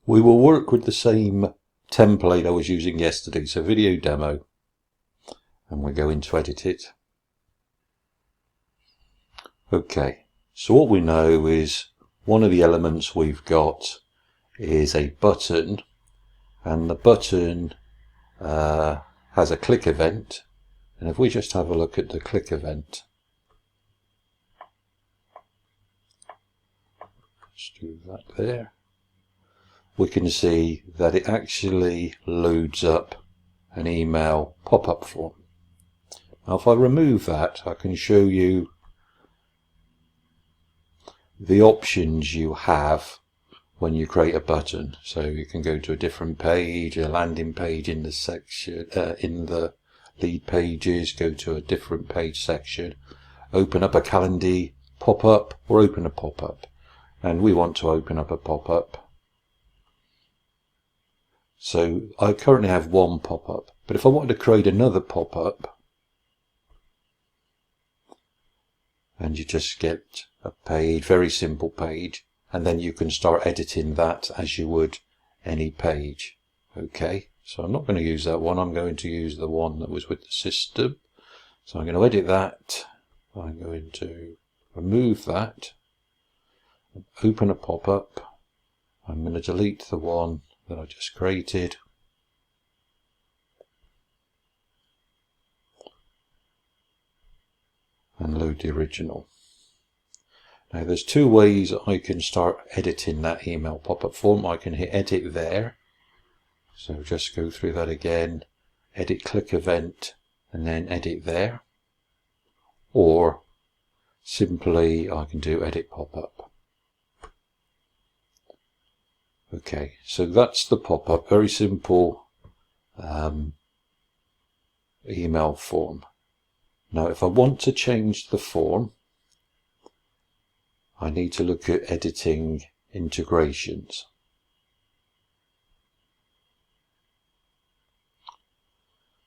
We will work with the same template I was using yesterday, so video demo, and we're going to edit it. Okay, so what we know is one of the elements we've got is a button, and the button has a click event. And if we just have a look at the click event, let's do that there, we can see that it actually loads up an email pop-up form. Now if I remove that, I can show you the options you have when you create a button. So you can go to a different page, a landing page in the section, in the lead pages, go to a different page section, open up a calendar pop-up or open a pop-up. And we want to open up a pop-up. So I currently have one pop-up, but if I wanted to create another pop-up, and you just get a page, very simple page, and then you can start editing that as you would any page. Okay, so I'm not going to use that one, I'm going to use the one that was with the system. So I'm going to edit that, I'm going to remove that, open a pop-up, I'm going to delete the one that I just created, and load the original. Now there's two ways I can start editing that email pop-up form. I can hit edit there, so just go through that again, edit click event and then edit there, or simply I can do edit pop-up. Okay, so that's the pop-up, very simple email form. Now if I want to change the form, I need to look at editing integrations.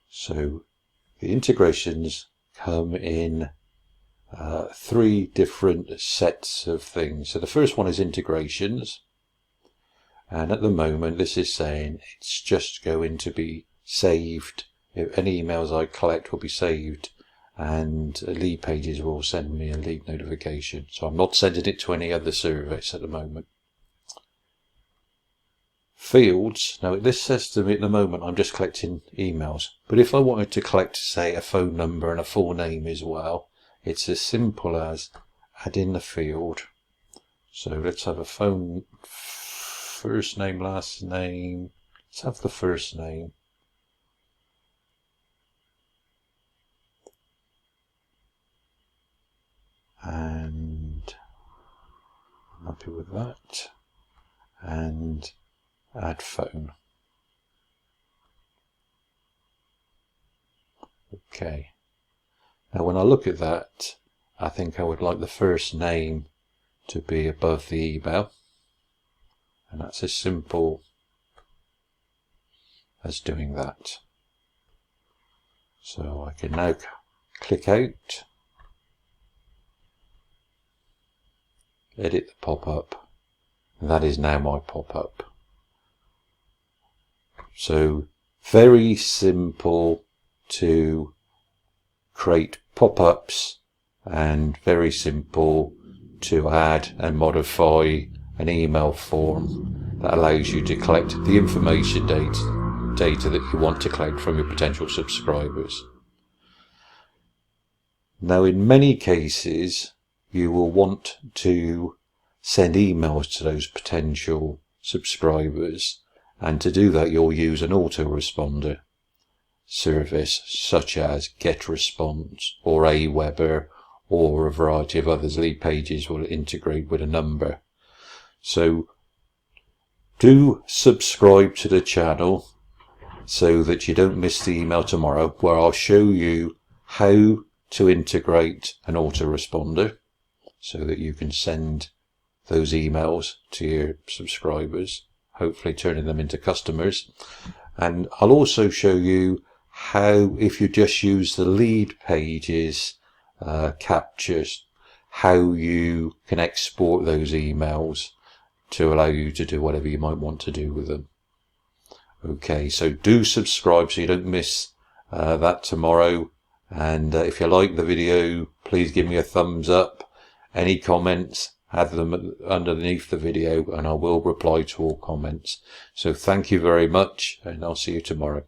So the integrations come in three different sets of things. So the first one is integrations. And at the moment, this is saying it's just going to be saved. Any emails I collect will be saved, and Leadpages will send me a lead notification. So I'm not sending it to any other service at the moment. Fields. Now this says to me at the moment I'm just collecting emails. But if I wanted to collect, say, a phone number and a full name as well, it's as simple as add in the field. So let's have a phone. First name, last name. Let's have the first name. And I'm happy with that. And add phone. Okay. Now when I look at that, I think I would like the first name to be above the email. And that's as simple as doing that. So I can now click out, edit the pop-up, and that is now my pop-up. So very simple to create pop-ups and very simple to add and modify an email form that allows you to collect the information data that you want to collect from your potential subscribers. Now in many cases you will want to send emails to those potential subscribers, and to do that you'll use an autoresponder service such as GetResponse or Aweber or a variety of others. Leadpages will integrate with a number. So do subscribe to the channel so that you don't miss the email tomorrow, where I'll show you how to integrate an autoresponder so that you can send those emails to your subscribers, hopefully turning them into customers. And I'll also show you how, if you just use the Leadpages captures, how you can export those emails to allow you to do whatever you might want to do with them. Okay, so do subscribe so you don't miss that tomorrow. And if you like the video, please give me a thumbs up. Any comments, have them underneath the video, and I will reply to all comments. So thank you very much, and I'll see you tomorrow.